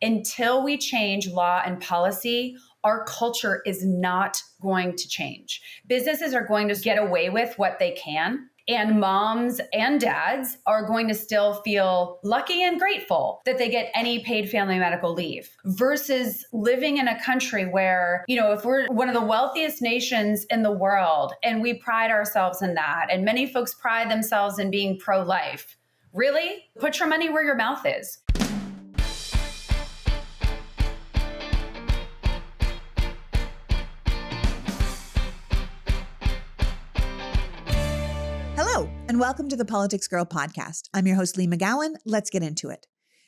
until we change law and policy, our culture is not going to change. Businesses are going to get away with what they can. And moms and dads are going to still feel lucky and grateful that they get any paid family medical leave versus living in a country where, if we're one of the wealthiest nations in the world and we pride ourselves in that, and many folks pride themselves in being pro-life, really? Put your money where your mouth is. Hello, and welcome to the PoliticsGirl podcast. I'm your host, Lee McGowan. Let's get into it.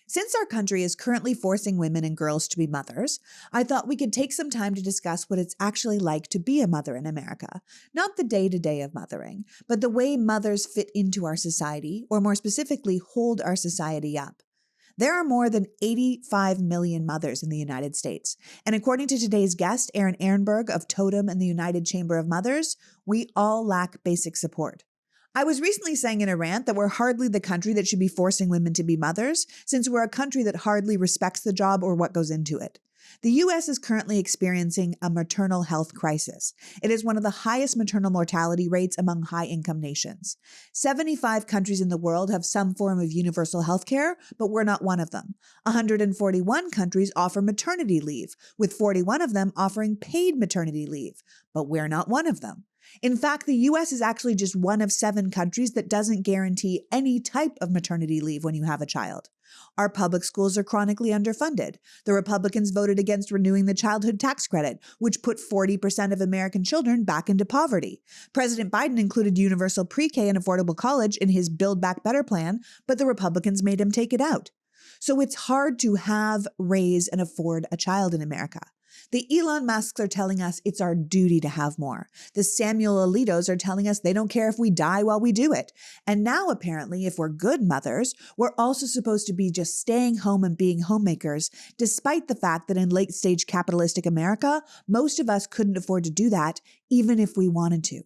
Since our country is currently forcing women and girls to be mothers, I thought we could take some time to discuss what it's actually like to be a mother in America. Not the day-to-day of mothering, but the way mothers fit into our society, or more specifically, hold our society up. There are more than 85 million mothers in the United States. And according to today's guest, Erin Erenberg of Totem and the United Chamber of Mothers, we all lack basic support. I was recently saying in a rant that we're hardly the country that should be forcing women to be mothers, since we're a country that hardly respects the job or what goes into it. The U.S. is currently experiencing a maternal health crisis. It is one of the highest maternal mortality rates among high-income nations. 75 countries in the world have some form of universal health care, but we're not one of them. 141 countries offer maternity leave, with 41 of them offering paid maternity leave, but we're not one of them. In fact, the U.S. is actually just one of 7 countries that doesn't guarantee any type of maternity leave when you have a child. Our public schools are chronically underfunded. The Republicans voted against renewing the childhood tax credit, which put 40% of American children back into poverty. President Biden included universal pre-K and affordable college in his Build Back Better plan, but the Republicans made him take it out. So it's hard to have, raise, and afford a child in America. The Elon Musks are telling us it's our duty to have more. The Samuel Alitos are telling us they don't care if we die while we do it. And now, apparently, if we're good mothers, we're also supposed to be just staying home and being homemakers, despite the fact that in late-stage capitalistic America, most of us couldn't afford to do that, even if we wanted to.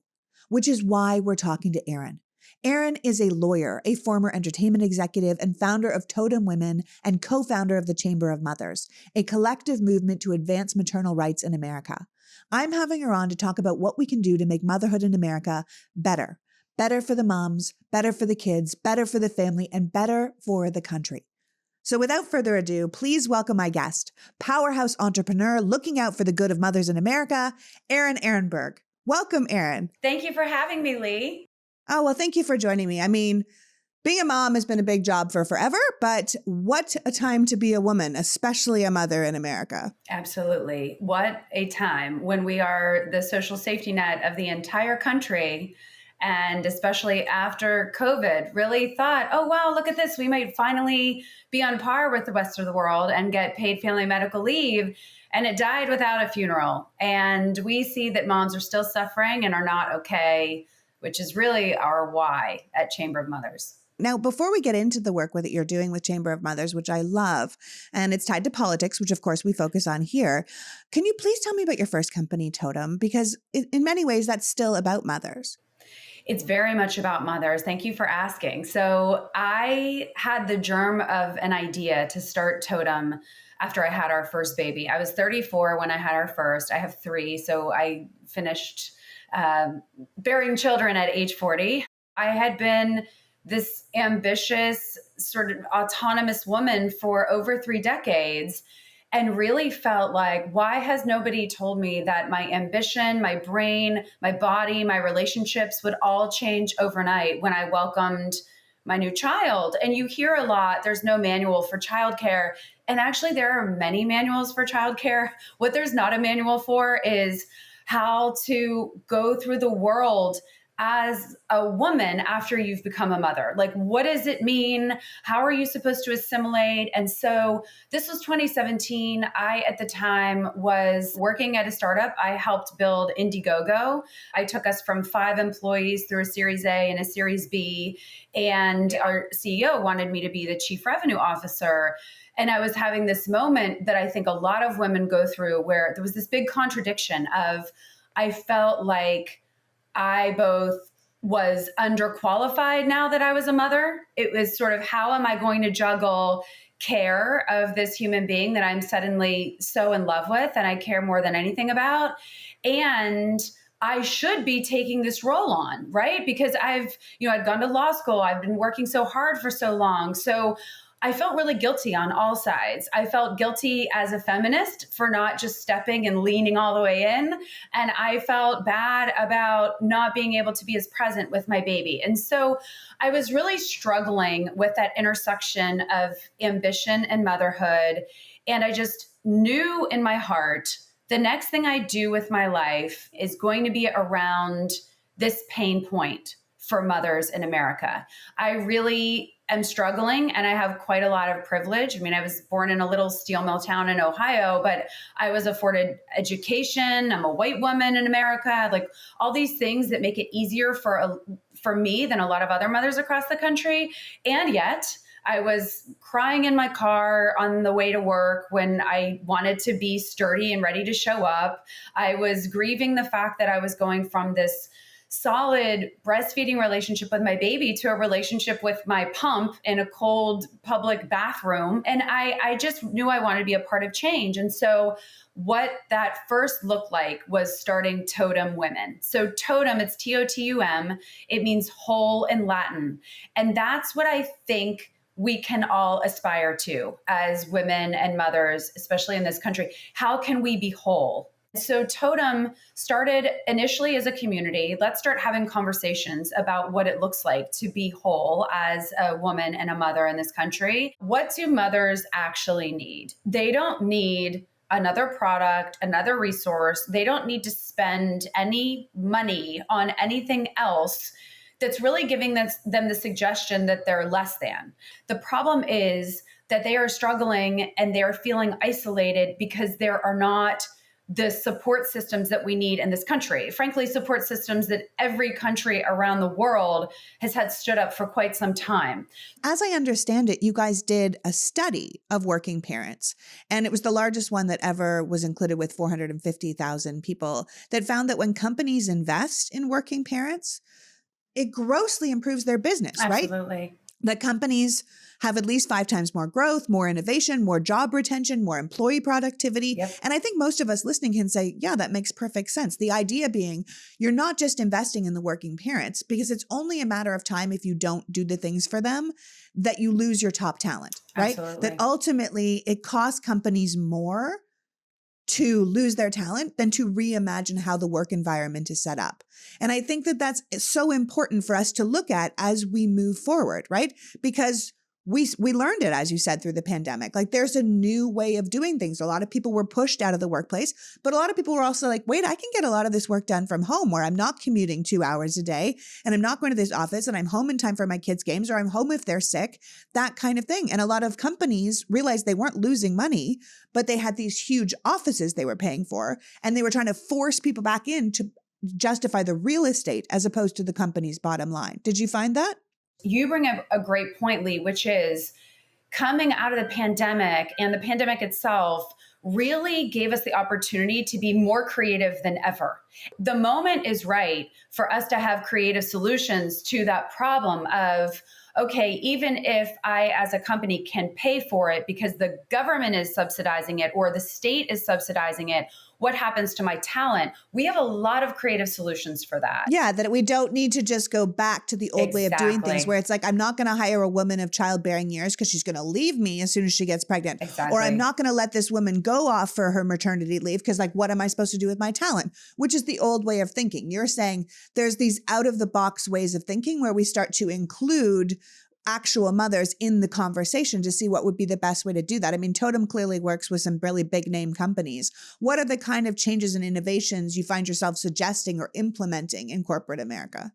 Which is why we're talking to Erin. Erin is a lawyer, a former entertainment executive, and founder of Totem Women and co-founder of the Chamber of Mothers, a collective movement to advance maternal rights in America. I'm having her on to talk about what we can do to make motherhood in America better. Better for the moms, better for the kids, better for the family, and better for the country. So without further ado, please welcome my guest, powerhouse entrepreneur looking out for the good of mothers in America, Erin Erenberg. Welcome, Erin. Thank you for having me, Lee. Oh, well, thank you for joining me. I mean, being a mom has been a big job for forever, but what a time to be a woman, especially a mother in America. Absolutely. What a time when we are the social safety net of the entire country. And especially after COVID, really thought, oh, wow, look at this. We might finally be on par with the rest of the world and get paid family medical leave. And it died without a funeral. And we see that moms are still suffering and are not okay, which is really our why at Chamber of Mothers. Now, before we get into the work that you're doing with Chamber of Mothers, which I love, and it's tied to politics, which of course we focus on here, can you please tell me about your first company, Totem? Because in many ways, that's still about mothers. It's very much about mothers. Thank you for asking. So I had the germ of an idea to start Totem after I had our first baby. I was 34 when I had our first. I have 3, so I finished bearing children at age 40. I had been this ambitious, sort of autonomous woman for over 3 decades and really felt like, why has nobody told me that my ambition, my brain, my body, my relationships would all change overnight when I welcomed my new child? And you hear a lot, there's no manual for childcare. And actually, there are many manuals for childcare. What there's not a manual for is how to go through the world as a woman after you've become a mother. Like, what does it mean? How are you supposed to assimilate? And so this was 2017. I, at the time, was working at a startup. I helped build Indiegogo. I took us from 5 employees through a Series A and a Series B. And our CEO wanted me to be the chief revenue officer. And I was having this moment that I think a lot of women go through where there was this big contradiction of, I felt like I both was underqualified now that I was a mother. It was sort of, how am I going to juggle care of this human being that I'm suddenly so in love with and I care more than anything about. And I should be taking this role on, right? Because I'd gone to law school. I've been working so hard for so long. So I felt really guilty on all sides. I felt guilty as a feminist for not just stepping and leaning all the way in. And I felt bad about not being able to be as present with my baby. And so I was really struggling with that intersection of ambition and motherhood. And I just knew in my heart, the next thing I do with my life is going to be around this pain point for mothers in America. I really am struggling, and I have quite a lot of privilege. I mean, I was born in a little steel mill town in Ohio, but I was afforded education. I'm a white woman in America, like all these things that make it easier for me than a lot of other mothers across the country. And yet I was crying in my car on the way to work when I wanted to be sturdy and ready to show up. I was grieving the fact that I was going from this solid breastfeeding relationship with my baby to a relationship with my pump in a cold public bathroom. And I just knew I wanted to be a part of change. And so what that first looked like was starting Totem Women. So Totem, it's Totum. It means whole in Latin. And that's what I think we can all aspire to as women and mothers, especially in this country. How can we be whole? So Totem started initially as a community. Let's start having conversations about what it looks like to be whole as a woman and a mother in this country. What do mothers actually need? They don't need another product, another resource. They don't need to spend any money on anything else that's really giving them the suggestion that they're less than. The problem is that they are struggling and they're feeling isolated because there are not the support systems that we need in this country. Frankly, support systems that every country around the world has had stood up for quite some time. As I understand it, you guys did a study of working parents, and it was the largest one that ever was included with 450,000 people that found that when companies invest in working parents, it grossly improves their business, right? Absolutely. That companies have at least 5 times more growth, more innovation, more job retention, more employee productivity. Yep. And I think most of us listening can say, yeah, that makes perfect sense. The idea being you're not just investing in the working parents, because it's only a matter of time if you don't do the things for them that you lose your top talent, right? Absolutely. That ultimately it costs companies more to lose their talent than to reimagine how the work environment is set up. And I think that that's so important for us to look at as we move forward, right? Because we learned it, as you said, through the pandemic. Like there's a new way of doing things. A lot of people were pushed out of the workplace, but a lot of people were also like, wait, I can get a lot of this work done from home where I'm not commuting 2 hours a day and I'm not going to this office and I'm home in time for my kids' games, or I'm home if they're sick, that kind of thing. And a lot of companies realized they weren't losing money, but they had these huge offices they were paying for, and they were trying to force people back in to justify the real estate as opposed to the company's bottom line. Did you find that? You bring up a great point, Lee, which is coming out of the pandemic, and the pandemic itself really gave us the opportunity to be more creative than ever. The moment is right for us to have creative solutions to that problem of, okay, even if I as a company can pay for it because the government is subsidizing it or the state is subsidizing it, what happens to my talent? We have a lot of creative solutions for that. Yeah, that we don't need to just go back to the old way of doing things where it's like, I'm not going to hire a woman of childbearing years because she's going to leave me as soon as she gets pregnant. Exactly. Or I'm not going to let this woman go off for her maternity leave because like, what am I supposed to do with my talent? Which is the old way of thinking. You're saying there's these out of the box ways of thinking where we start to include actual mothers in the conversation to see what would be the best way to do that. I mean, Totem clearly works with some really big name companies. What are the kind of changes and innovations you find yourself suggesting or implementing in corporate America?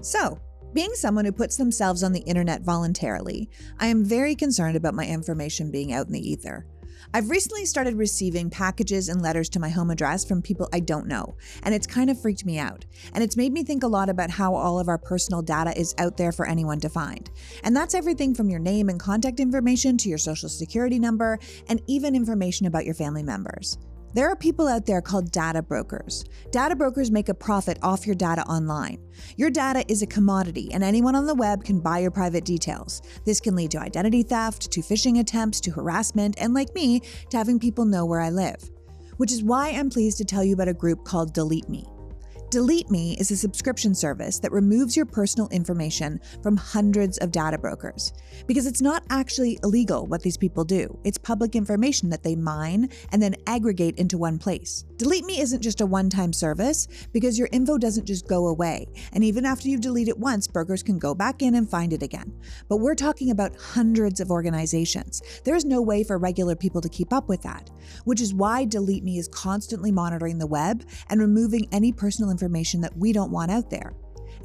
So, being someone who puts themselves on the internet voluntarily, I am very concerned about my information being out in the ether. I've recently started receiving packages and letters to my home address from people I don't know, and it's kind of freaked me out. And it's made me think a lot about how all of our personal data is out there for anyone to find. And that's everything from your name and contact information to your social security number, and even information about your family members. There are people out there called data brokers. Data brokers make a profit off your data online. Your data is a commodity, and anyone on the web can buy your private details. This can lead to identity theft, to phishing attempts, to harassment, and like me, to having people know where I live. Which is why I'm pleased to tell you about a group called DeleteMe. DeleteMe is a subscription service that removes your personal information from hundreds of data brokers. Because it's not actually illegal what these people do. It's public information that they mine and then aggregate into one place. DeleteMe isn't just a one-time service because your info doesn't just go away. And even after you delete it once, brokers can go back in and find it again. But we're talking about hundreds of organizations. There's no way for regular people to keep up with that, which is why DeleteMe is constantly monitoring the web and removing any personal information that we don't want out there.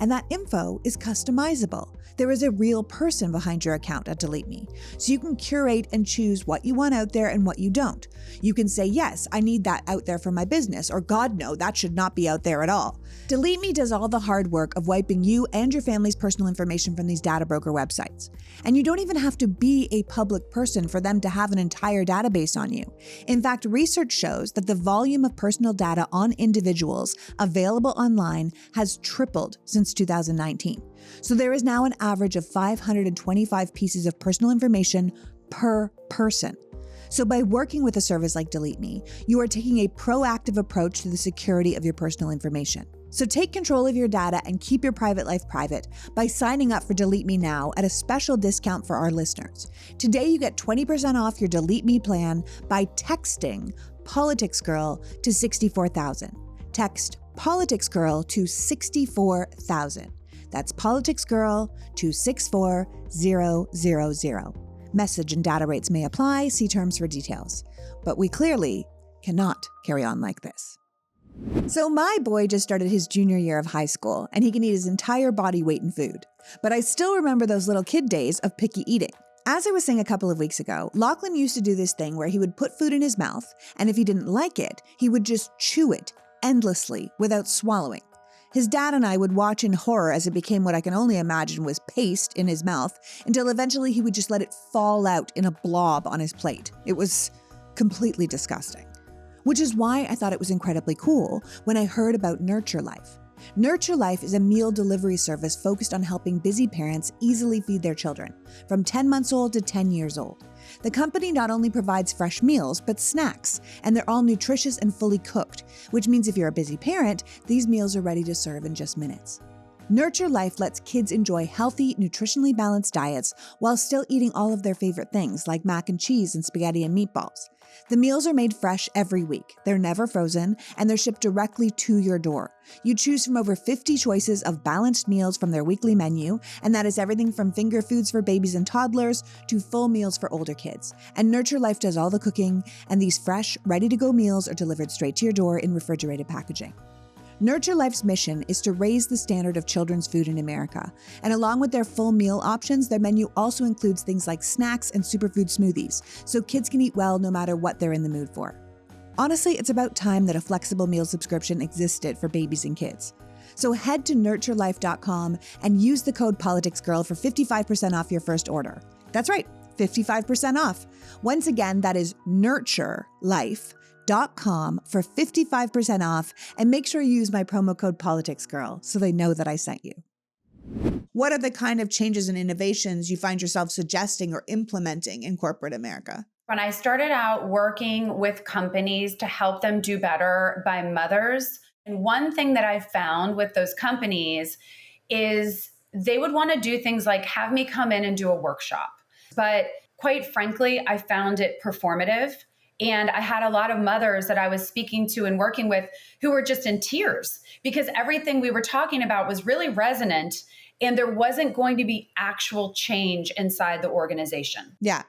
And that info is customizable. There is a real person behind your account at DeleteMe, so you can curate and choose what you want out there and what you don't. You can say, yes, I need that out there for my business, or God, no, that should not be out there at all. DeleteMe does all the hard work of wiping you and your family's personal information from these data broker websites. And you don't even have to be a public person for them to have an entire database on you. In fact, research shows that the volume of personal data on individuals available online has tripled since 2019. So there is now an average of 525 pieces of personal information per person. So by working with a service like DeleteMe, you are taking a proactive approach to the security of your personal information. So take control of your data and keep your private life private by signing up for DeleteMe now at a special discount for our listeners. Today you get 20% off your DeleteMe plan by texting PoliticsGirl to 64,000. Text PoliticsGirl to 64,000. That's PoliticsGirl to 64000. Message and data rates may apply. See terms for details. But we clearly cannot carry on like this. So my boy just started his junior year of high school, and he can eat his entire body weight in food. But I still remember those little kid days of picky eating. As I was saying a couple of weeks ago, Lachlan used to do this thing where he would put food in his mouth, and if he didn't like it, he would just chew it endlessly without swallowing. His dad and I would watch in horror as it became what I can only imagine was paste in his mouth, until eventually he would just let it fall out in a blob on his plate. It was completely disgusting. Which is why I thought it was incredibly cool when I heard about Nurture Life. Nurture Life is a meal delivery service focused on helping busy parents easily feed their children, from 10 months old to 10 years old. The company not only provides fresh meals, but snacks, and they're all nutritious and fully cooked, which means if you're a busy parent, these meals are ready to serve in just minutes. Nurture Life lets kids enjoy healthy, nutritionally balanced diets while still eating all of their favorite things like mac and cheese and spaghetti and meatballs. The meals are made fresh every week. They're never frozen, and they're shipped directly to your door. You choose from over 50 choices of balanced meals from their weekly menu, and that is everything from finger foods for babies and toddlers to full meals for older kids. And Nurture Life does all the cooking, and these fresh, ready-to-go meals are delivered straight to your door in refrigerated packaging. Nurture Life's mission is to raise the standard of children's food in America. And along with their full meal options, their menu also includes things like snacks and superfood smoothies, so kids can eat well no matter what they're in the mood for. Honestly, it's about time that a flexible meal subscription existed for babies and kids. So head to nurturelife.com and use the code PoliticsGirl for 55% off your first order. That's right, 55% off. Once again, that is nurturelife.com for 55% off, and make sure you use my promo code PoliticsGirl so they know that I sent you. What are the kind of changes and innovations you find yourself suggesting or implementing in corporate America? When I started out working with companies to help them do better by mothers, and one thing that I found with those companies is they would want to do things like have me come in and do a workshop. But quite frankly, I found it performative. And I had a lot of mothers that I was speaking to and working with who were just in tears because everything we were talking about was really resonant and there wasn't going to be actual change inside the organization. Yeah.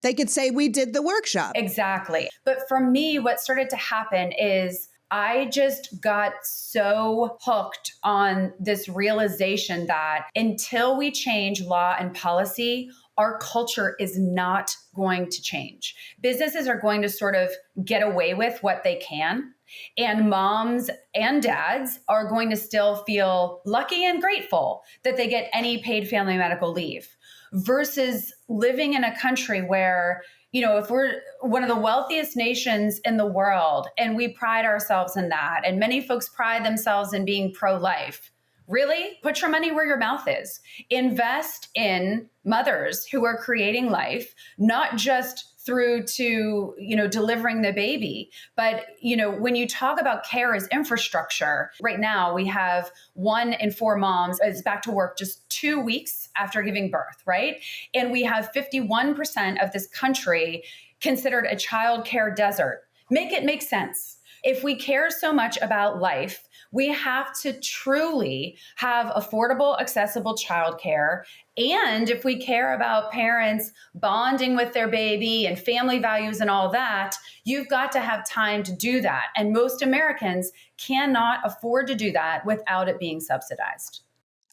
They could say we did the workshop. Exactly. But for me, what started to happen is I just got so hooked on this realization that until we change law and policy, our culture is not going to change. Businesses are going to sort of get away with what they can. And moms and dads are going to still feel lucky and grateful that they get any paid family medical leave versus living in a country where If we're one of the wealthiest nations in the world and we pride ourselves in that, and many folks pride themselves in being pro-life, really put your money where your mouth is. Invest in mothers who are creating life, not just through to, delivering the baby. But, when you talk about care as infrastructure, right now we have 1 in 4 moms is back to work just 2 weeks after giving birth, right? And we have 51% of this country considered a child care desert. Make it make sense. If we care so much about life, we have to truly have affordable, accessible childcare. And if we care about parents bonding with their baby and family values and all that, you've got to have time to do that. And most Americans cannot afford to do that without it being subsidized.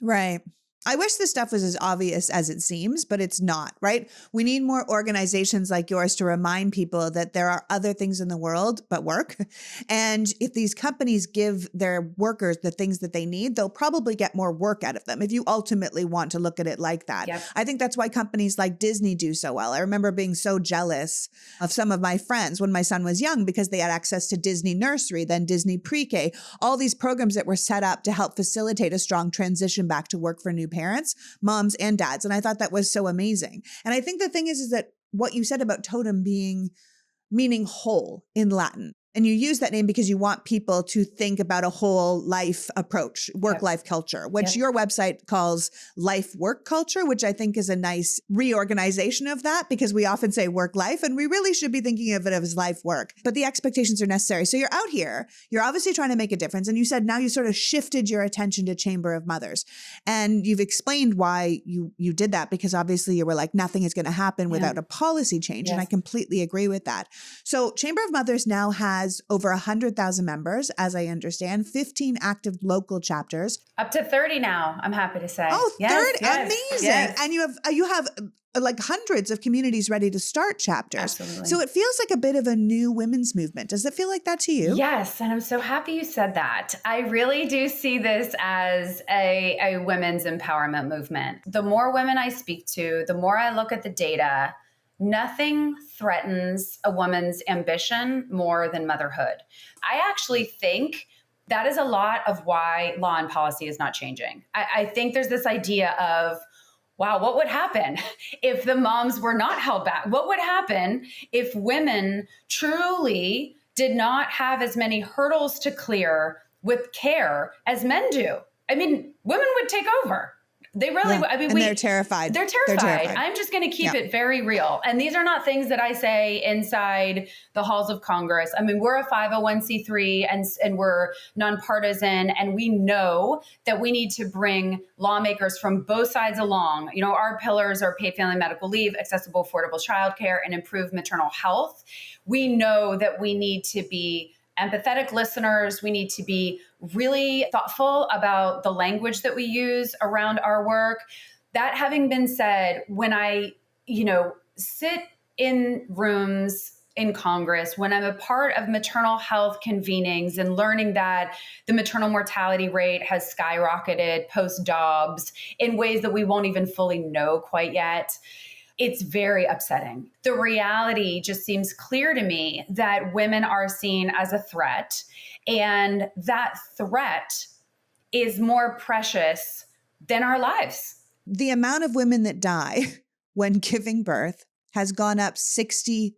Right. I wish this stuff was as obvious as it seems, but it's not, right? We need more organizations like yours to remind people that there are other things in the world but work. And if these companies give their workers the things that they need, they'll probably get more work out of them if you ultimately want to look at it like that. Yep. I think that's why companies like Disney do so well. I remember being so jealous of some of my friends when my son was young because they had access to Disney Nursery, then Disney Pre-K, all these programs that were set up to help facilitate a strong transition back to work for new parents, moms and dads. And I thought that was so amazing. And I think the thing is that what you said about totem meaning whole in Latin. And you use that name because you want people to think about a whole life approach, work-life culture, which your website calls life-work culture, which I think is a nice reorganization of that because we often say work-life and we really should be thinking of it as life-work. But the expectations are necessary. So you're out here, you're obviously trying to make a difference. And you said now you sort of shifted your attention to Chamber of Mothers. And you've explained why you did that because obviously you were like, nothing is going to happen without a policy change. And I completely agree with that. So Chamber of Mothers now has over 100,000 members, as I understand, 15 active local chapters. Up to 30 now, I'm happy to say. Oh, yes, 30? yes, Amazing. yes. And you have like hundreds of communities ready to start chapters. Absolutely. So it feels like a bit of a new women's movement. Does it feel like that to you? Yes. And I'm so happy you said that. I really do see this as a women's empowerment movement. The more women I speak to, the more I look at the data, nothing threatens a woman's ambition more than motherhood. I actually think that is a lot of why law and policy is not changing. I think there's this idea of, wow, what would happen if the moms were not held back? What would happen if women truly did not have as many hurdles to clear with care as men do? I mean, women would take over. They really, and they're terrified. They're terrified. I'm just going to keep it very real. And these are not things that I say inside the halls of Congress. I mean, we're a 501c3 and we're nonpartisan. And we know that we need to bring lawmakers from both sides along. Our pillars are paid family medical leave, accessible, affordable childcare, and improved maternal health. We know that we need to be empathetic listeners. We need to be really thoughtful about the language that we use around our work. That having been said, when I, sit in rooms in Congress, when I'm a part of maternal health convenings and learning that the maternal mortality rate has skyrocketed post-Dobbs in ways that we won't even fully know quite yet, it's very upsetting. The reality just seems clear to me that women are seen as a threat, and that threat is more precious than our lives. The amount of women that die when giving birth has gone up 64%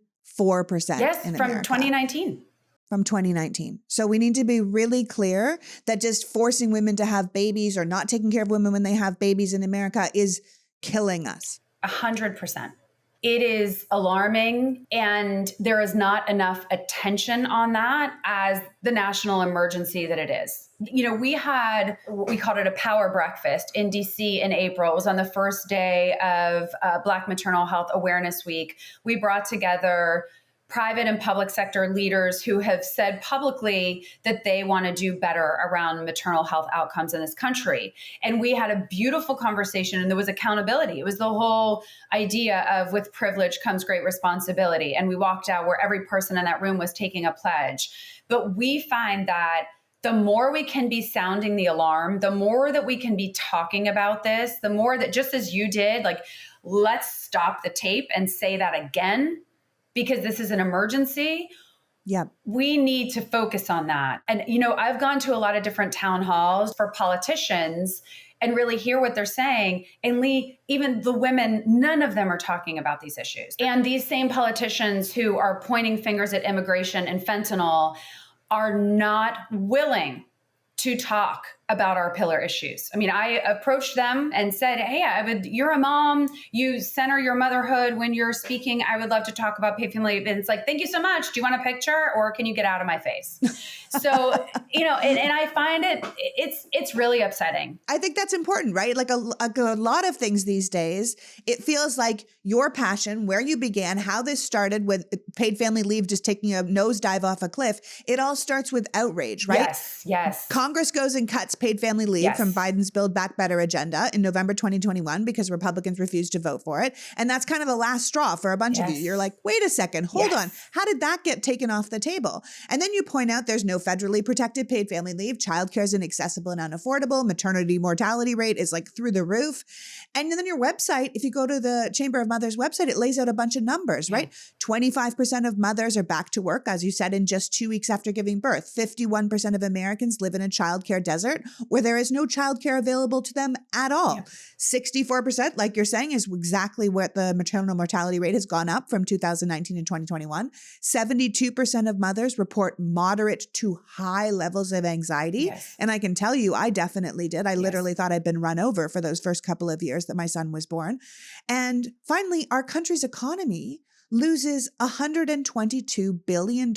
in from America. 2019. From 2019. So we need to be really clear that just forcing women to have babies or not taking care of women when they have babies in America is killing us. 100%. It is alarming, and there is not enough attention on that as the national emergency that it is. We had, we called it a power breakfast in DC in April. It was on the first day of Black Maternal Health Awareness Week. We brought together private and public sector leaders who have said publicly that they want to do better around maternal health outcomes in this country. And we had a beautiful conversation, and there was accountability. It was the whole idea of with privilege comes great responsibility. And we walked out where every person in that room was taking a pledge. But we find that the more we can be sounding the alarm, the more that we can be talking about this, the more that, just as you did, like, let's stop the tape and say that again. because this is an emergency. Yeah. We need to focus on that. And, you know, I've gone to a lot of different town halls for politicians and really hear what they're saying. And Lee, even the women, none of them are talking about these issues. And these same politicians who are pointing fingers at immigration and fentanyl are not willing to talk about our pillar issues. I mean, I approached them and said, hey, you're a mom, you center your motherhood when you're speaking. I would love to talk about paid family leave. And it's like, thank you so much. Do you want a picture or can you get out of my face? So, you know, and I find it's really upsetting. I think that's important, right? Like a lot of things these days, it feels like your passion, where you began, how this started with paid family leave just taking a nosedive off a cliff. It all starts with outrage, right? Yes. Congress goes and cuts paid family leave from Biden's Build Back Better agenda in November 2021 because Republicans refused to vote for it. And that's kind of the last straw for a bunch of you. You're like, wait a second, hold on. How did that get taken off the table? And then you point out there's no federally protected paid family leave. Childcare is inaccessible and unaffordable. Maternity mortality rate is like through the roof. And then your website, if you go to the Chamber of Mothers website, it lays out a bunch of numbers, right? 25% of mothers are back to work, as you said, in just 2 weeks after giving birth. 51% of Americans live in a childcare desert where there is no childcare available to them at all. 64%, like you're saying, is exactly what the maternal mortality rate has gone up from 2019 to 2021. 72% of mothers report moderate to high levels of anxiety. And I can tell you, I definitely did. I literally thought I'd been run over for those first couple of years that my son was born. And finally, our country's economy loses $122 billion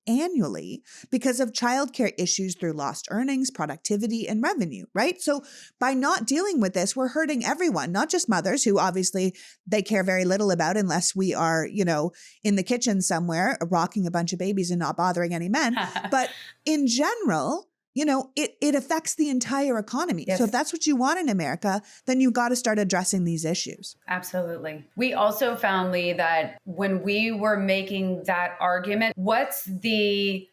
annually because of childcare issues through lost earnings, productivity, and revenue, right? So by not dealing with this, we're hurting everyone, not just mothers who obviously they care very little about unless we are, you know, in the kitchen somewhere rocking a bunch of babies and not bothering any men. But in general, you know, it affects the entire economy. So if that's what you want in America, then you've got to start addressing these issues. Absolutely. We also found, Lee, that when we were making that argument, what's the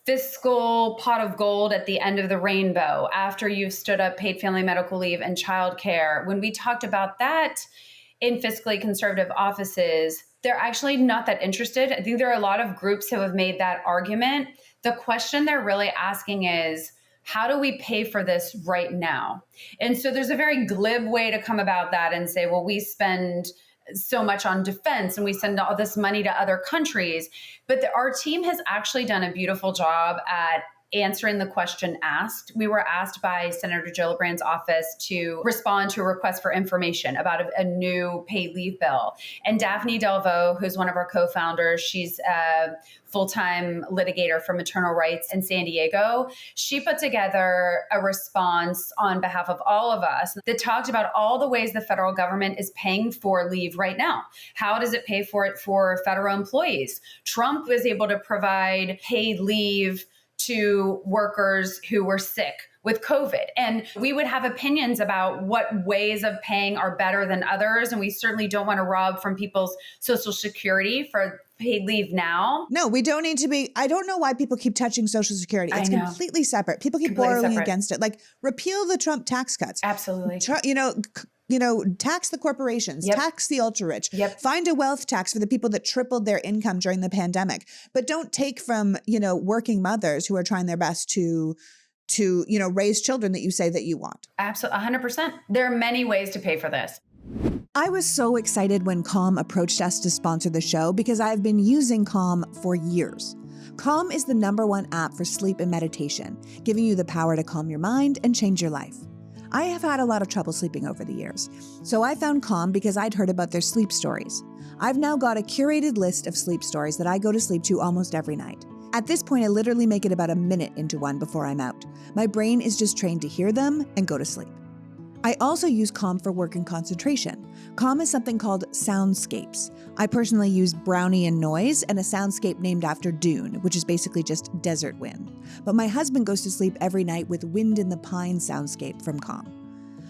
fiscal pot of gold at the end of the rainbow after you've stood up paid family medical leave and childcare? When we talked about that in fiscally conservative offices, they're actually not that interested. I think there are a lot of groups who have made that argument. The question they're really asking is, how do we pay for this right now? And so there's a very glib way to come about that and say, well, we spend so much on defense and we send all this money to other countries. But our team has actually done a beautiful job at answering the question asked. We were asked by Senator Gillibrand's office to respond to a request for information about a new paid leave bill. And Daphne Delvaux, who's one of our co-founders, she's a full-time litigator for maternal rights in San Diego. She put together a response on behalf of all of us that talked about all the ways the federal government is paying for leave right now. How does it pay for it for federal employees? Trump was able to provide paid leave to workers who were sick with COVID. And we would have opinions about what ways of paying are better than others. And we certainly don't want to rob from people's Social Security for paid leave now. No, we don't need to be. I don't know why people keep touching Social Security. It's completely separate. People keep borrowing against it. Like repeal the Trump tax cuts. Absolutely. Tax the corporations, tax the ultra rich, find a wealth tax for the people that tripled their income during the pandemic, but don't take from, working mothers who are trying their best to raise children that you say that you want. Absolutely. 100%. There are many ways to pay for this. I was so excited when Calm approached us to sponsor the show because I've been using Calm for years. Calm is the #1 app for sleep and meditation, giving you the power to calm your mind and change your life. I have had a lot of trouble sleeping over the years, so I found Calm because I'd heard about their sleep stories. I've now got a curated list of sleep stories that I go to sleep to almost every night. At this point, I literally make it about a minute into one before I'm out. My brain is just trained to hear them and go to sleep. I also use Calm for work and concentration. Calm is something called soundscapes. I personally use Brownie and Noise and a soundscape named after Dune, which is basically just desert wind. But my husband goes to sleep every night with Wind in the Pine soundscape from Calm.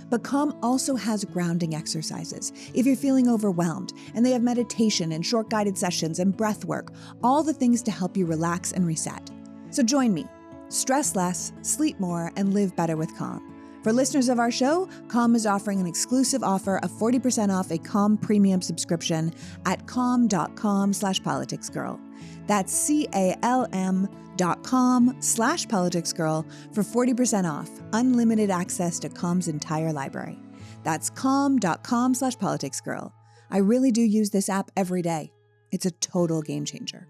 But Calm also has grounding exercises if you're feeling overwhelmed, and they have meditation and short guided sessions and breath work, all the things to help you relax and reset. So join me. Stress less, sleep more, and live better with Calm. For listeners of our show, Calm is offering an exclusive offer of 40% off a Calm premium subscription at calm.com/politicsgirl. That's CALM.com/politicsgirl for 40% off, unlimited access to Calm's entire library. That's calm.com/politicsgirl. I really do use this app every day. It's a total game changer.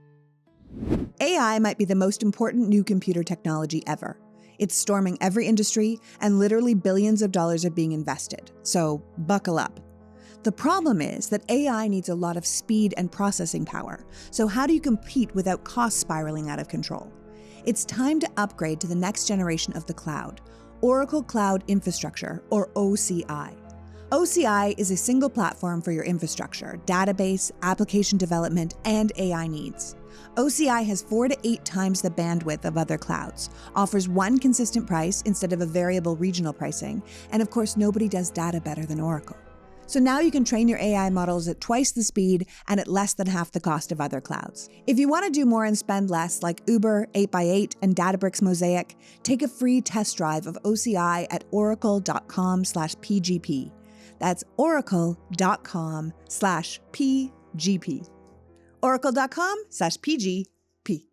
AI might be the most important new computer technology ever. It's storming every industry, and literally billions of dollars are being invested. So buckle up. The problem is that AI needs a lot of speed and processing power. So how do you compete without costs spiraling out of control? It's time to upgrade to the next generation of the cloud, Oracle Cloud Infrastructure, or OCI. OCI is a single platform for your infrastructure, database, application development, and AI needs. OCI has 4 to 8 times the bandwidth of other clouds, offers one consistent price instead of a variable regional pricing, and of course, nobody does data better than Oracle. So now you can train your AI models at twice the speed and at less than half the cost of other clouds. If you want to do more and spend less, like Uber, 8x8, and Databricks Mosaic, take a free test drive of OCI at oracle.com/PGP. That's oracle.com/PGP. oracle.com/PGP.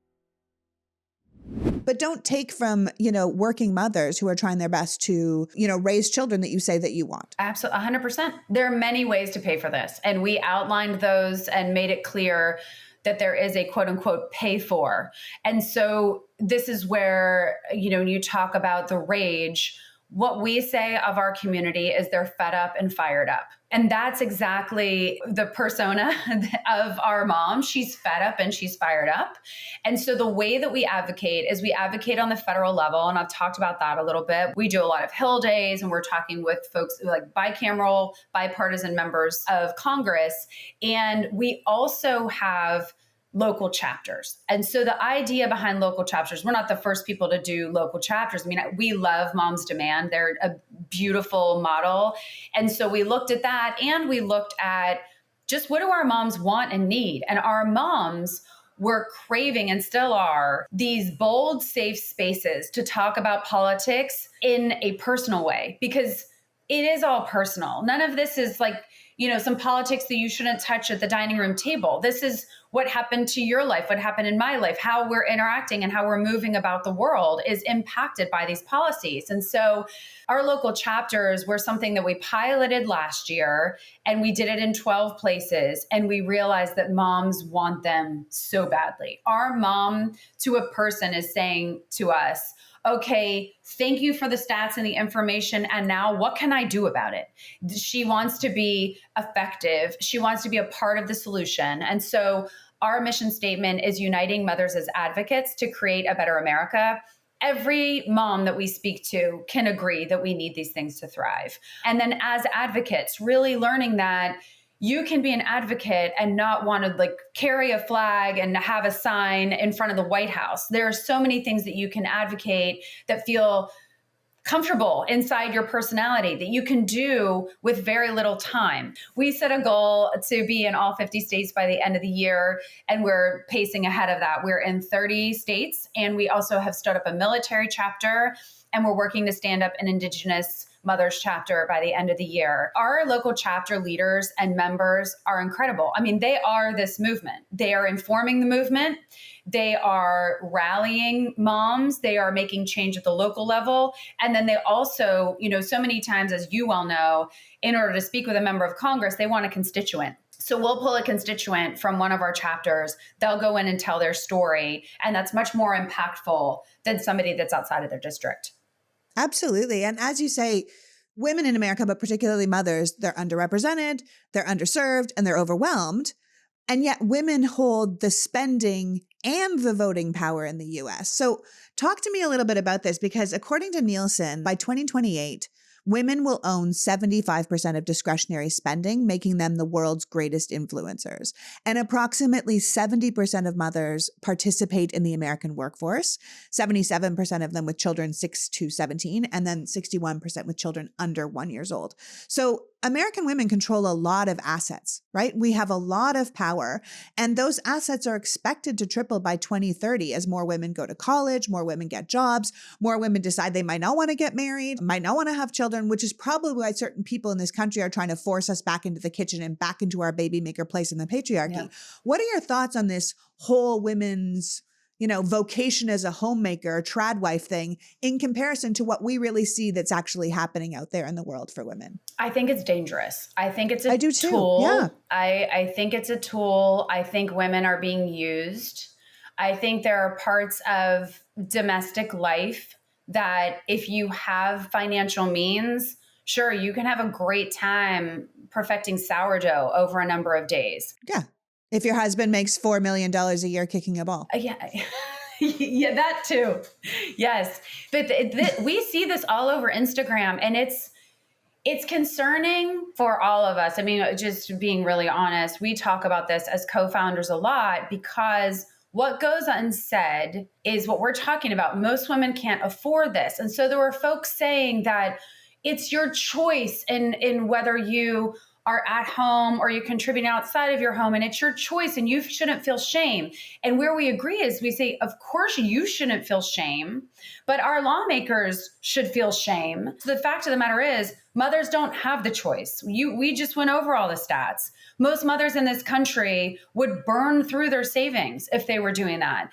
But don't take from, working mothers who are trying their best to, raise children that you say that you want. Absolutely, 100%. There are many ways to pay for this. And we outlined those and made it clear that there is a quote unquote pay for. And so this is where, when you talk about the rage, what we say of our community is they're fed up and fired up. And that's exactly the persona of our mom. She's fed up and she's fired up. And so the way that we advocate is we advocate on the federal level. And I've talked about that a little bit. We do a lot of Hill days, and we're talking with folks like bicameral, bipartisan members of Congress. And we also have local chapters. And so the idea behind local chapters, we're not the first people to do local chapters. I mean, we love Moms Demand. They're a beautiful model. And so we looked at that, and we looked at just what do our moms want and need? And our moms were craving, and still are, these bold, safe spaces to talk about politics in a personal way, because it is all personal. None of this is like, some politics that you shouldn't touch at the dining room table. This is what happened to your life, what happened in my life, how we're interacting and how we're moving about the world is impacted by these policies. And so our local chapters were something that we piloted last year, and we did it in 12 places. And we realized that moms want them so badly. Our mom to a person is saying to us, okay, thank you for the stats and the information. And now what can I do about it? She wants to be effective. She wants to be a part of the solution. And so our mission statement is uniting mothers as advocates to create a better America. Every mom that we speak to can agree that we need these things to thrive. And then as advocates, really learning that you can be an advocate and not want to carry a flag and have a sign in front of the White House. There are so many things that you can advocate that feel comfortable inside your personality that you can do with very little time. We set a goal to be in all 50 states by the end of the year, and we're pacing ahead of that. We're in 30 states, and we also have stood up a military chapter, and we're working to stand up an Indigenous Mothers chapter by the end of the year. Our local chapter leaders and members are incredible. I mean, they are this movement. They are informing the movement. They are rallying moms. They are making change at the local level. And then they also, so many times, as you well know, in order to speak with a member of Congress, they want a constituent. So we'll pull a constituent from one of our chapters. They'll go in and tell their story. And that's much more impactful than somebody that's outside of their district. Absolutely. And as you say, women in America, but particularly mothers, they're underrepresented, they're underserved, and they're overwhelmed. And yet women hold the spending and the voting power in the US. So talk to me a little bit about this, because according to Nielsen, by 2028, women will own 75% of discretionary spending, making them the world's greatest influencers. And approximately 70% of mothers participate in the American workforce, 77% of them with children 6 to 17, and then 61% with children under 1 year old. So American women control a lot of assets, right? We have a lot of power, and those assets are expected to triple by 2030 as more women go to college, more women get jobs, more women decide they might not want to get married, might not want to have children, which is probably why certain people in this country are trying to force us back into the kitchen and back into our baby maker place in the patriarchy. Yeah. What are your thoughts on this whole women's vocation as a homemaker, trad wife thing in comparison to what we really see that's actually happening out there in the world for women? I think it's dangerous. I think it's a I do too. tool. Yeah. I think it's a tool. I think women are being used. I think there are parts of domestic life that if you have financial means, sure, you can have a great time perfecting sourdough over a number of days. Yeah. If your husband makes $4 million a year kicking a ball. Yeah. Yeah, that too. Yes. But we see this all over Instagram, and it's concerning for all of us. I mean, just being really honest, we talk about this as co-founders a lot because what goes unsaid is what we're talking about. Most women can't afford this. And so there were folks saying that it's your choice in whether you are at home or you're contributing outside of your home, and it's your choice and you shouldn't feel shame. And where we agree is we say, of course you shouldn't feel shame, but our lawmakers should feel shame. So the fact of the matter is mothers don't have the choice. We just went over all the stats. Most mothers in this country would burn through their savings if they were doing that.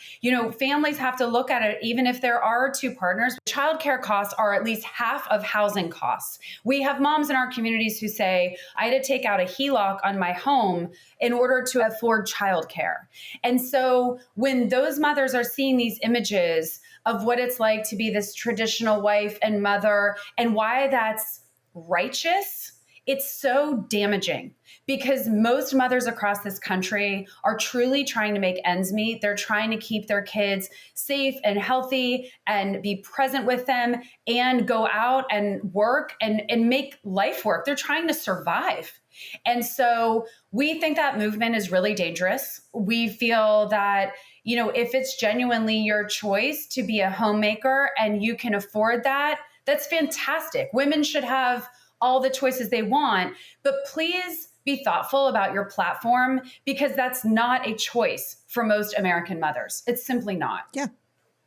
Families have to look at it, even if there are two partners. Childcare costs are at least half of housing costs. We have moms in our communities who say, I had to take out a HELOC on my home in order to afford childcare. And so when those mothers are seeing these images of what it's like to be this traditional wife and mother and why that's righteous, it's so damaging because most mothers across this country are truly trying to make ends meet. They're trying to keep their kids safe and healthy and be present with them and go out and work and make life work. They're trying to survive. And so we think that movement is really dangerous. We feel that, if it's genuinely your choice to be a homemaker and you can afford that, that's fantastic. Women should have all the choices they want, but please be thoughtful about your platform because that's not a choice for most American mothers. It's simply not. Yeah.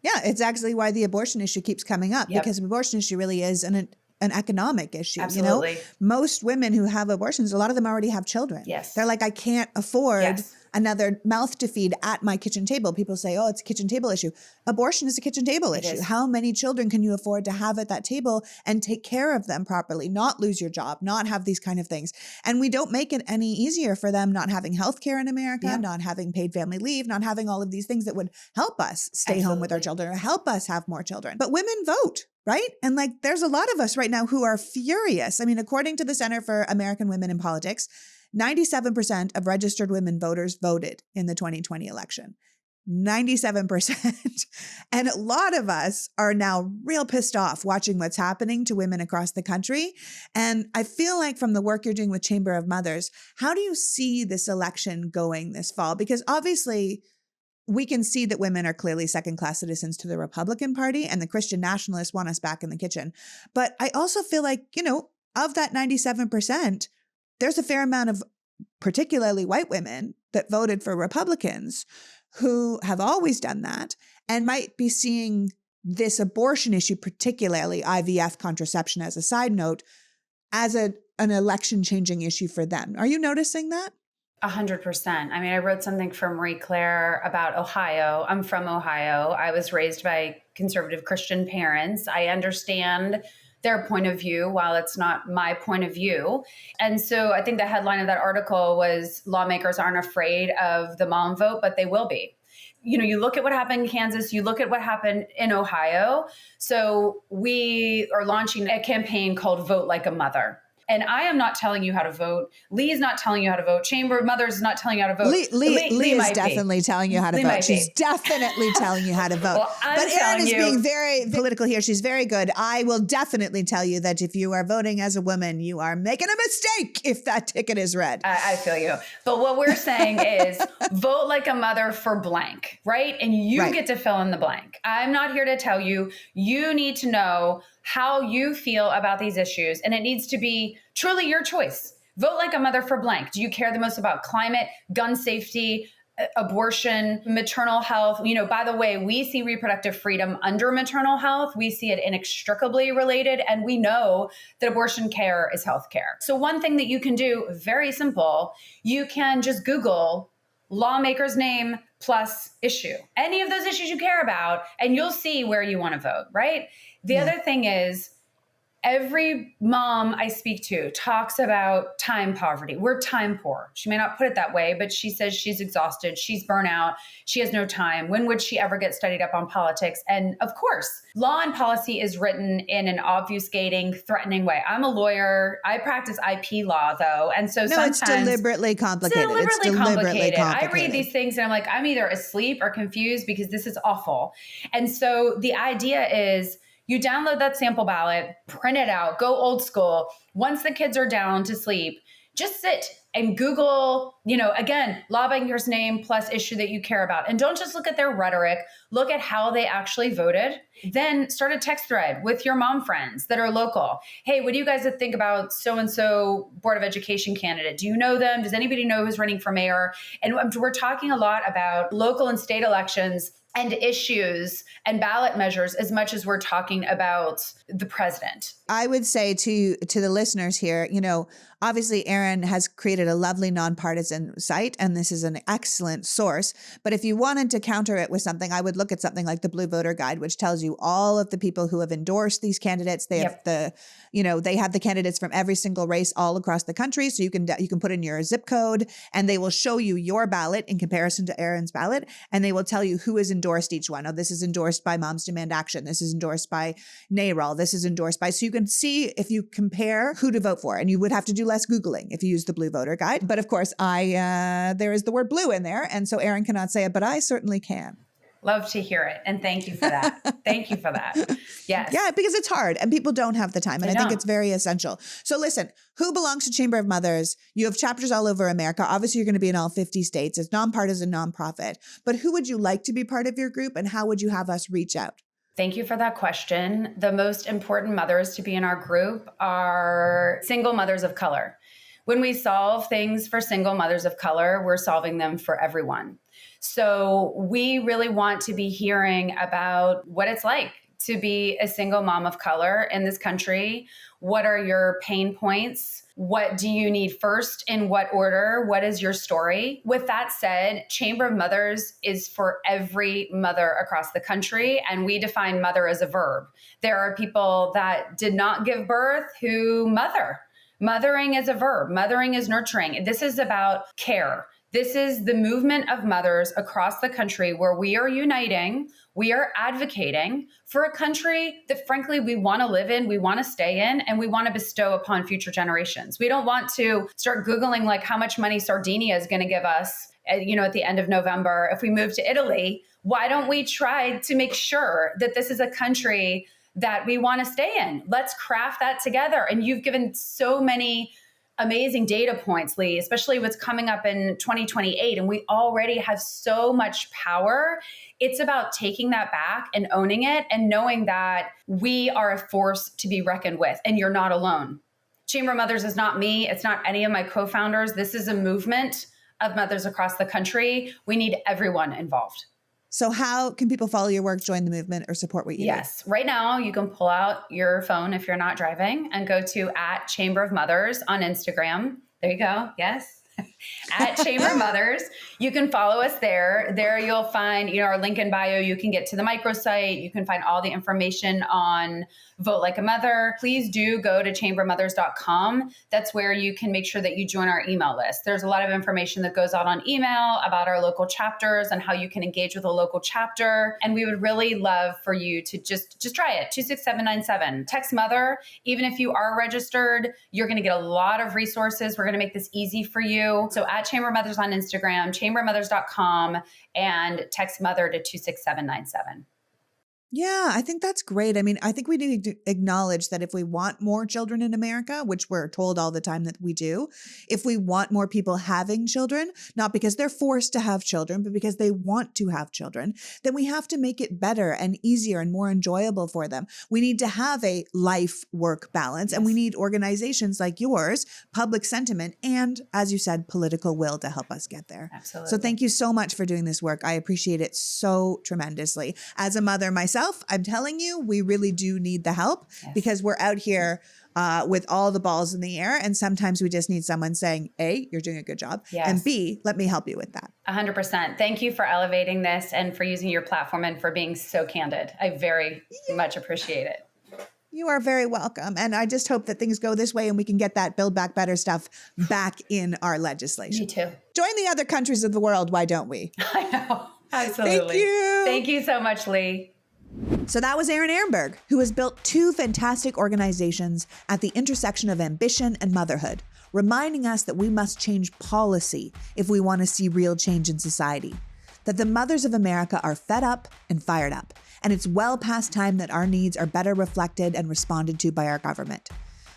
Yeah. It's actually why the abortion issue keeps coming up because the abortion issue really is an economic issue. Absolutely. Most women who have abortions, a lot of them already have children. Yes. They're like, I can't afford another mouth to feed at my kitchen table. People say, oh, it's a kitchen table issue. Abortion is a kitchen table issue. How many children can you afford to have at that table and take care of them properly, not lose your job, not have these kind of things? And we don't make it any easier for them not having healthcare in America, not having paid family leave, not having all of these things that would help us stay home with our children or help us have more children. But women vote. Right? And there's a lot of us right now who are furious. I mean, according to the Center for American Women in Politics, 97% of registered women voters voted in the 2020 election. 97%. And a lot of us are now real pissed off watching what's happening to women across the country. And I feel like from the work you're doing with Chamber of Mothers, how do you see this election going this fall? Because obviously, we can see that women are clearly second-class citizens to the Republican Party and the Christian nationalists want us back in the kitchen. But I also feel like, of that 97%, there's a fair amount of particularly white women that voted for Republicans who have always done that and might be seeing this abortion issue, particularly IVF contraception as a side note, as an election-changing issue for them. Are you noticing that? 100%. I mean, I wrote something for Marie Claire about Ohio. I'm from Ohio. I was raised by conservative Christian parents. I understand their point of view while it's not my point of view. And so I think the headline of that article was lawmakers aren't afraid of the mom vote, but they will be. You look at what happened in Kansas, you look at what happened in Ohio. So we are launching a campaign called Vote Like a Mother. And I am not telling you how to vote. Lee's not telling you how to vote. Chamber of Mothers is not telling you how to vote. Lee is definitely telling you how to vote. She's definitely telling you how to vote. Well, but Erin is being very political here. She's very good. I will definitely tell you that if you are voting as a woman, you are making a mistake if that ticket is red. I feel you. But what we're saying is vote like a mother for blank, right? And you get to fill in the blank. I'm not here to tell you. You need to know how you feel about these issues. And it needs to be truly your choice. Vote like a mother for blank. Do you care the most about climate, gun safety, abortion, maternal health? By the way, we see reproductive freedom under maternal health. We see it inextricably related. And we know that abortion care is health care. So one thing that you can do, very simple, you can just Google lawmaker's name plus issue, any of those issues you care about, and you'll see where you want to vote, right? The other thing is, every mom I speak to talks about time poverty. We're time poor. She may not put it that way, but she says she's exhausted. She's burnt out. She has no time. When would she ever get studied up on politics? And of course, law and policy is written in an obfuscating, threatening way. I'm a lawyer. I practice IP law, though. And so sometimes it's deliberately complicated. It's deliberately complicated. I read these things and I'm like, I'm either asleep or confused because this is awful. And so the idea is, you download that sample ballot, print it out, go old school. Once the kids are down to sleep, just sit and Google, again, lawmaker's name plus issue that you care about. And don't just look at their rhetoric, look at how they actually voted. Then start a text thread with your mom friends that are local. Hey, what do you guys think about so-and-so Board of Education candidate? Do you know them? Does anybody know who's running for mayor? And we're talking a lot about local and state elections and issues and ballot measures as much as we're talking about the president. I would say to the listeners here, obviously Erin has created a lovely nonpartisan site, and this is an excellent source. But if you wanted to counter it with something, I would look at something like the Blue Voter Guide, which tells you all of the people who have endorsed these candidates. They have they have the candidates from every single race all across the country. So you can put in your zip code and they will show you your ballot in comparison to Erin's ballot. And they will tell you who has endorsed each one. Oh, this is endorsed by Moms Demand Action. This is endorsed by NARAL. This is endorsed by, so you can see if you compare who to vote for. And you would have to do less Googling if you use the Blue Voter Guide. But of course, there is the word blue in there. And so Erin cannot say it, but I certainly can. Love to hear it. And thank you for that. Thank you for that. Yes. Yeah, because it's hard and people don't have the time. And I think it's very essential. So listen, who belongs to Chamber of Mothers? You have chapters all over America. Obviously, you're going to be in all 50 states. It's nonpartisan, nonprofit. But who would you like to be part of your group, and how would you have us reach out? Thank you for that question. The most important mothers to be in our group are single mothers of color. When we solve things for single mothers of color, we're solving them for everyone. So we really want to be hearing about what it's like to be a single mom of color in this country. What are your pain points? What do you need first? In what order? What is your story? With that said, Chamber of Mothers is for every mother across the country, and we define mother as a verb. There are people that did not give birth who mother. Mothering is a verb. Mothering is nurturing. This is about care. This is the movement of mothers across the country where we are uniting, we are advocating for a country that frankly we want to live in, we want to stay in, and we want to bestow upon future generations. We don't want to start Googling like how much money Sardinia is going to give us, at the end of November if we move to Italy. Why don't we try to make sure that this is a country that we want to stay in? Let's craft that together. And you've given so many amazing data points, Lee, especially what's coming up in 2028. And we already have so much power. It's about taking that back and owning it and knowing that we are a force to be reckoned with, and you're not alone. Chamber of Mothers is not me. It's not any of my co-founders. This is a movement of mothers across the country. We need everyone involved. So how can people follow your work, join the movement, or support what you do? Yes. Right now, you can pull out your phone if you're not driving and go to @Chamber of Mothers on Instagram. There you go. Yes. @Chamber of Mothers. You can follow us there. There you'll find, our link in bio. You can get to the microsite. You can find all the information on Vote Like a Mother. Please do go to chamberofmothers.com. That's where you can make sure that you join our email list. There's a lot of information that goes out on email about our local chapters and how you can engage with a local chapter. And we would really love for you to just try it. 26797. Text mother. Even if you are registered, you're going to get a lot of resources. We're going to make this easy for you. So @Chamber of Mothers on Instagram, chamberofmothers.com, and text mother to 26797. Yeah, I think that's great. I mean, I think we need to acknowledge that if we want more children in America, which we're told all the time that we do, if we want more people having children, not because they're forced to have children, but because they want to have children, then we have to make it better and easier and more enjoyable for them. We need to have a life-work balance, and we need organizations like yours, public sentiment, and, as you said, political will to help us get there. Absolutely. So thank you so much for doing this work. I appreciate it so tremendously. As a mother myself, I'm telling you, we really do need the help because we're out here with all the balls in the air. And sometimes we just need someone saying, A, you're doing a good job. Yes. And B, let me help you with that. 100%. Thank you for elevating this and for using your platform and for being so candid. I very much appreciate it. You are very welcome. And I just hope that things go this way and we can get that Build Back Better stuff back in our legislation. Me too. Join the other countries of the world. Why don't we? I know. Absolutely. Thank you. Thank you so much, Lee. So that was Erin Erenberg, who has built two fantastic organizations at the intersection of ambition and motherhood, reminding us that we must change policy if we want to see real change in society, that the mothers of America are fed up and fired up, and it's well past time that our needs are better reflected and responded to by our government.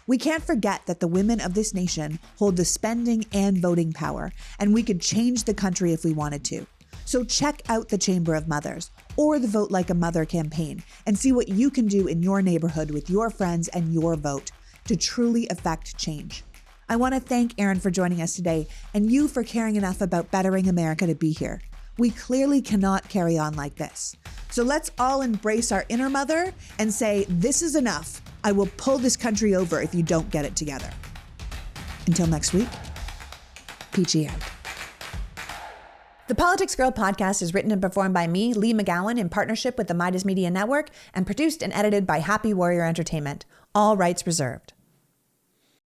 We can't forget that the women of this nation hold the spending and voting power, and we could change the country if we wanted to. So check out the Chamber of Mothers or the Vote Like a Mother campaign and see what you can do in your neighborhood with your friends and your vote to truly affect change. I want to thank Erin for joining us today and you for caring enough about bettering America to be here. We clearly cannot carry on like this. So let's all embrace our inner mother and say, this is enough. I will pull this country over if you don't get it together. Until next week, PG out. The PoliticsGirl podcast is written and performed by me, Lee McGowan, in partnership with the Midas Media Network, and produced and edited by Happy Warrior Entertainment. All rights reserved.